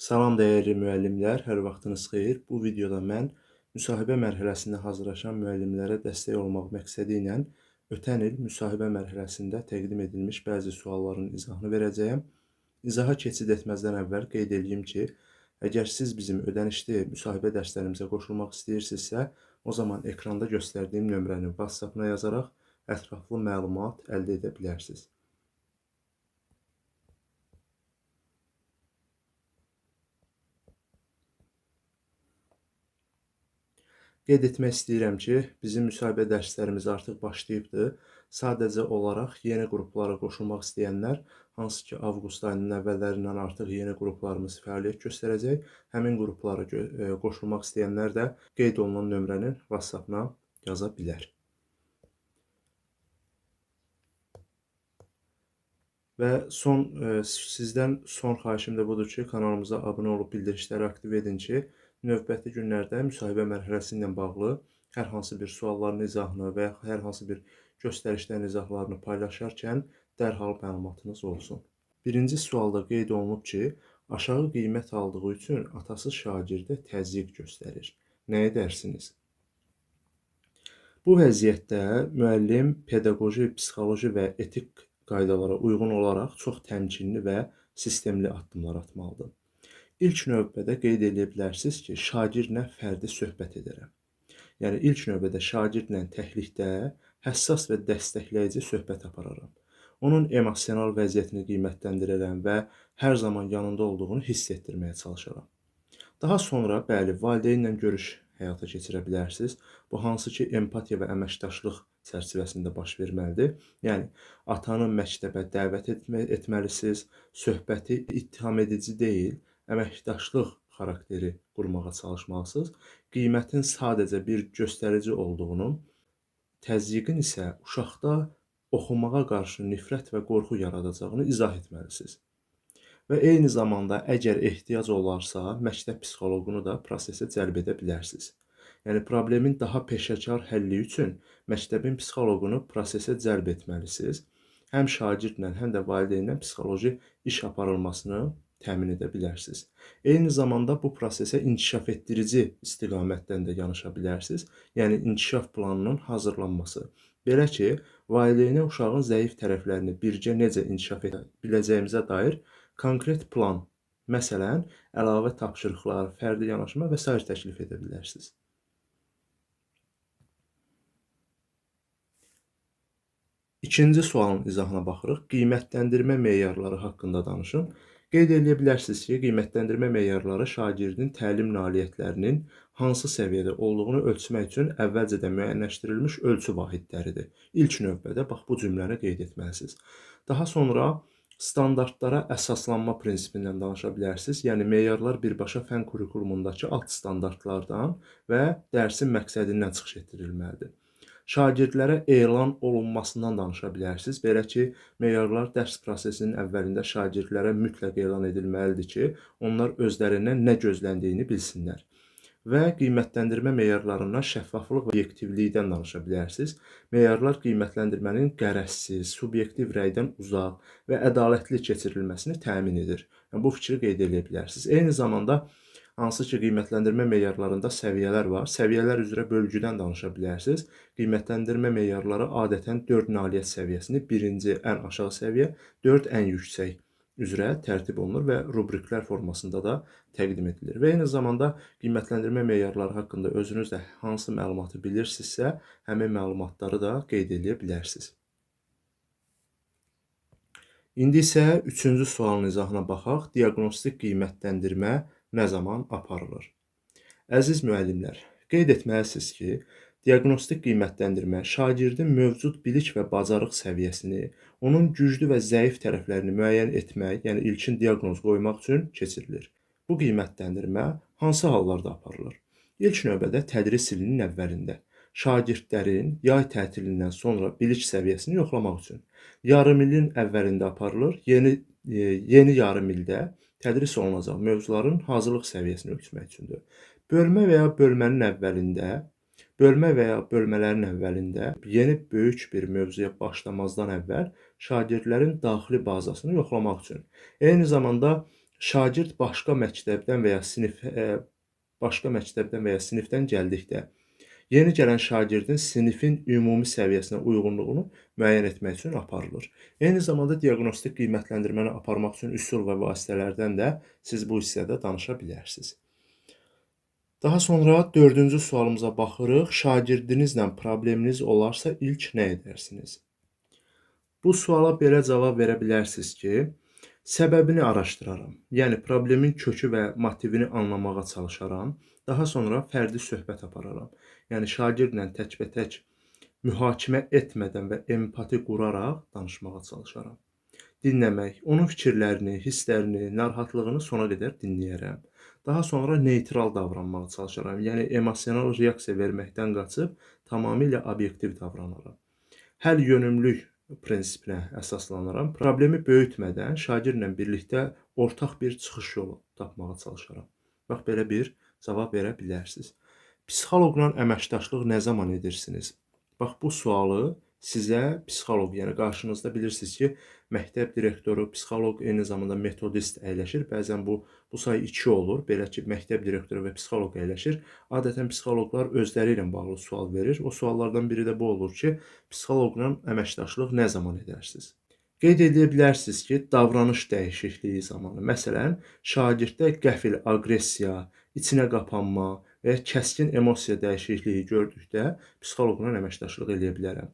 Salam dəyərli müəllimlər, hər vaxtınız xeyir. Bu videoda mən müsahibə mərhələsində hazırlaşan müəllimlərə dəstək olmaq məqsədi ilə ötən il müsahibə mərhələsində təqdim edilmiş bəzi sualların izahını verəcəyəm. İzaha keçid etməzdən əvvəl qeyd edeyim ki, əgər siz bizim ödənişli müsahibə dərslərimizə qoşulmaq istəyirsinizsə, o zaman ekranda göstərdiyim nömrəni WhatsApp-na yazaraq ətraflı məlumat əldə edə bilərsiniz. Qeyd etmək istəyirəm ki, bizim müsahibə dərslərimiz artıq başlayıbdır. Sadəcə olaraq yeni qruplara qoşulmaq istəyənlər, hansı ki, avqust ayının əvvəllərindən artıq yeni qruplarımız fəaliyyət göstərəcək. Həmin qruplara qoşulmaq istəyənlər də qeyd olunan nömrənin WhatsApp-na yaza bilər. Və sizdən son xahişim də budur ki, kanalımıza abunə olub bildirişləri aktiv edin ki, növbəti günlərdə müsahibə mərhələsi ilə bağlı hər hansı bir sualların izahını və yaxud hər hansı bir göstərişlərin izahlarını paylaşarkən dərhal məlumatınız olsun. Birinci sualda qeyd olunub ki, aşağı qiymət aldığı üçün atası şagirdə təzyiq göstərir. Nə edərsiniz? Bu vəziyyətdə müəllim pedaqoji, psixoloji və etik qaydalara uyğun olaraq çox təmkinli və sistemli addımlar atmalıdır. İlk növbədə qeyd edə bilərsiniz ki, şagirdlə fərdi söhbət edərəm. Yəni, ilk növbədə şagirdlə təklikdə həssas və dəstəkləyici söhbət apararam. Onun emosional vəziyyətini qiymətləndirərəm və hər zaman yanında olduğunu hiss etdirməyə çalışaram. Daha sonra, bəli, valideynlə görüş həyata keçirə bilərsiniz. Bu, hansı ki, empatiya və əməkdaşlıq çərçivəsində baş verməlidir. Yəni, atanı məktəbə dəvət etməlisiniz, söhbəti ittiham edici deyil, əməkdaşlıq xarakteri qurmağa çalışmalısınız. Qiymətin sadəcə bir göstərici olduğunu, təzyiqin isə uşaqda oxumağa qarşı nifrət və qorxu yaradacağını izah etməlisiniz. Və eyni zamanda, əgər ehtiyac olarsa, məktəb psixoloqunu da prosesə cəlb edə bilərsiniz. Yəni, problemin daha peşəkar həlli üçün məktəbin psixoloqunu prosesə cəlb etməlisiniz. Həm şagirdlə, həm də valideynlə psixoloji iş aparılmasını təmin edə bilərsiniz. Eyni zamanda bu prosesə inkişaf etdirici istiqamətdən də yanaşa bilərsiniz. Yəni, inkişaf planının hazırlanması. Belə ki, valideynə uşağın zəif tərəflərini birgə necə inkişaf edə biləcəyimizə dair konkret plan, məsələn, əlavə tapşırıqlar, fərdi yanaşma və s. təklif edə bilərsiniz. İkinci sualın izahına baxırıq. Qiymətləndirmə meyarları haqqında danışın. Qeyd edə bilərsiniz ki, qiymətləndirmə meyarları şagirdin təlim nailiyyətlərinin hansı səviyyədə olduğunu ölçmək üçün əvvəlcədən müəyyənləşdirilmiş ölçü vahidləridir. İlk növbədə bax bu cümləni qeyd etməlisiniz. Daha sonra standartlara əsaslanma prinsipindən danışa bilərsiniz. Yəni, meyarlar birbaşa fən kurikulumundakı alt standartlardan və dərsin məqsədindən çıxış etdirilməlidir. Şagirdlərə elan olunmasından danışa bilərsiniz. Belə ki, meyarlar dərs prosesinin əvvəlində şagirdlərə mütləq elan edilməlidir ki, onlar özlərindən nə gözləndiyini bilsinlər. Və qiymətləndirmə meyarlarından şəffaflıq və obyektivlikdən danışa bilərsiniz. Meyarlar qiymətləndirmənin qərəzsiz, subyektiv rəydən uzaq və ədalətli keçirilməsini təmin edir. Yəni, bu fikri qeyd edə bilərsiniz. Eyni zamanda, hansı ki, qiymətləndirmə meyarlarında səviyyələr var. Səviyyələr üzrə bölgüdən danışa bilərsiniz. Qiymətləndirmə meyarları adətən 4 nailiyyət səviyyəsini, birinci ən aşağı səviyyə, 4 ən yüksək üzrə tərtib olunur və rubriklər formasında da təqdim edilir. Və eyni zamanda qiymətləndirmə meyarları haqqında özünüz də hansı məlumatı bilirsinizsə, həmin məlumatları da qeyd edə bilərsiniz. İndi isə üçüncü sualın izahına baxaq. Diaqnostik qiymətləndirmə nə zaman aparılır? Əziz müəllimlər, qeyd etməlisiniz ki, diaqnostik qiymətləndirmə şagirdin mövcud bilik və bacarıq səviyyəsini, onun güclü və zəif tərəflərini müəyyən etmək, yəni ilkin diaqnoz qoymaq üçün keçirilir. Bu qiymətləndirmə hansı hallarda aparılır? İlk növbədə tədris ilinin əvvəlində şagirdlərin yay tətilindən sonra bilik səviyyəsini yoxlamaq üçün. Yarımilin əvvəlində aparılır, yeni yarım ildə tədris olunacaq mövzuların hazırlıq səviyyəsini ölçmək üçündür. Bölmə və ya bölmənin əvvəlində, bölmə və ya bölmələrin əvvəlində yeni böyük bir mövzuya başlamazdan əvvəl şagirdlərin daxili bazasını yoxlamaq üçün. Eyni zamanda Şagird başqa məktəbdən və ya sinifdən gəldikdə yeni gələn şagirdin sinifin ümumi səviyyəsinə uyğunluğunu müəyyən etmək üçün aparılır. Eyni zamanda diaqnostik qiymətləndirməni aparmaq üçün üsul və vasitələrdən də siz bu hissədə danışa bilərsiniz. Daha sonra 4-cü sualımıza baxırıq. Şagirdinizlə probleminiz olarsa ilk nə edərsiniz? Bu suala belə cavab verə bilərsiniz ki, səbəbini araşdıraram. Yəni problemin kökü və motivini anlamağa çalışaram. Daha sonra fərdi söhbət apararam. Yəni şagirdlə təkbətək mühakimə etmədən və empati quraraq danışmağa çalışaram. Dinləmək, onun fikirlərini, hisslərini, narahatlığını sona qədər dinləyərəm. Daha sonra neytral davranmağa çalışaram. Yəni emosional reaksiya verməkdən qaçıb tamamilə obyektiv davranaram. Həll yönümlülük prinsipinə əsaslanaram. Problemi böyütmədən şagirdlə birlikdə ortaq bir çıxış yolu tapmağa çalışaram. Bax, belə bir cavab verə bilərsiniz. Psixoloqla əməkdaşlıq nə zaman edirsiniz? Bax, bu sualı sizə psixoloq, yəni qarşınızda bilirsiniz ki, məktəb direktoru, psixoloq, eyni zamanda metodist əyləşir. Bəzən bu say 2 olur. Belə ki, məktəb direktoru və psixoloq əyləşir. Adətən psixoloqlar özləri ilə bağlı sual verir. O suallardan biri də bu olur ki, psixoloqla əməkdaşlıq nə zaman edərsiniz? Qeyd edə bilərsiniz ki, davranış dəyişikliyi zamanı, məsələn, şagirddə qəfil aqressiya, içinə qapanma və ya kəskin emosiya dəyişikliyi gördükdə psixoloqla əməkdaşlıq edə bilərəm.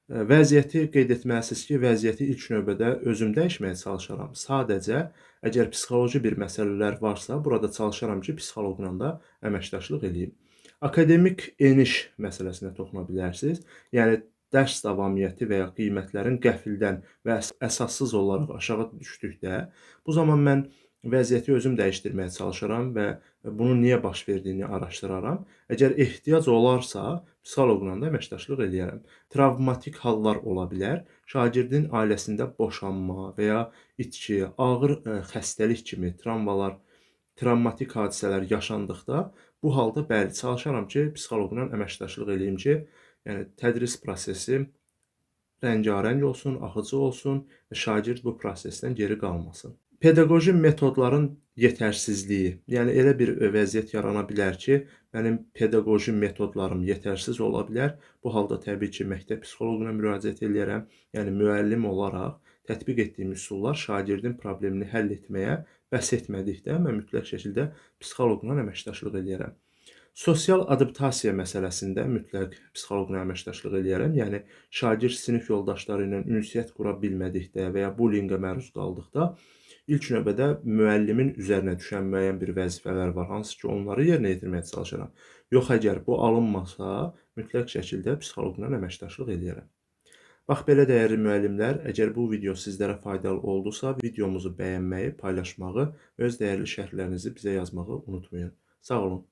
Vəziyyəti qeyd etməlisiniz ki, vəziyyəti ilk növbədə özüm dəyişməyə çalışaram. Sadəcə, əgər psixoloji bir məsələlər varsa, burada çalışaram ki, psixoloqla da əməkdaşlıq edeyim. Akademik eniş məsələsinə toxuna bilərsiniz. Yəni, dərs davamiyyəti və ya qiymətlərin qəfildən və əsassız olaraq aşağı düşdükdə, bu zaman mən vəziyyəti özüm dəyişdirməyə çalışaram və bunun niyə baş verdiyini araşdıraram. Əgər ehtiyac olarsa, psixoloqla da əməkdaşlıq edərəm. Travmatik hallar ola bilər. Şagirdin ailəsində boşanma və ya itki, ağır xəstəlik kimi travmatik hadisələr yaşandıqda, bu halda bəli, çalışaram ki, psixoloqla əməkdaşlıq edeyim ki, yəni tədris prosesi rəngarəng olsun, axıcı olsun və şagird bu prosesdən geri qalmasın. Pedaqoji metodların yetərsizliyi, yəni elə bir vəziyyət yarana bilər ki, mənim pedaqoji metodlarım yetərsiz ola bilər. Bu halda təbii ki, məktəb psixoloquna müraciət edərəm. Yəni müəllim olaraq tətbiq etdiyim üsullar şagirdin problemini həll etməyə bəs etmədikdə mən mütləq şəkildə psixoloqla əməkdaşlıq edərəm. Sosial adaptasiya məsələsində mütləq psixoloqla əməkdaşlıq edərəm. Yəni şagird sinif yoldaşları ilə ünsiyyət qura bilmədikdə və ya bullyinqə məruz qaldıqda ilk növbədə müəllimin üzərinə düşən müəyyən bir vəzifələr var, hansı ki, onları yerinə yetirməyə çalışaram. Yox, əgər bu alınmasa, mütləq şəkildə psixoloqla əməkdaşlıq edərəm. Bax, belə dəyərli müəllimlər, əgər bu video sizlərə faydalı oldusa, videomuzu bəyənməyi, paylaşmağı, öz dəyərli şərhlərinizi bizə yazmağı unutmayın. Sağ olun.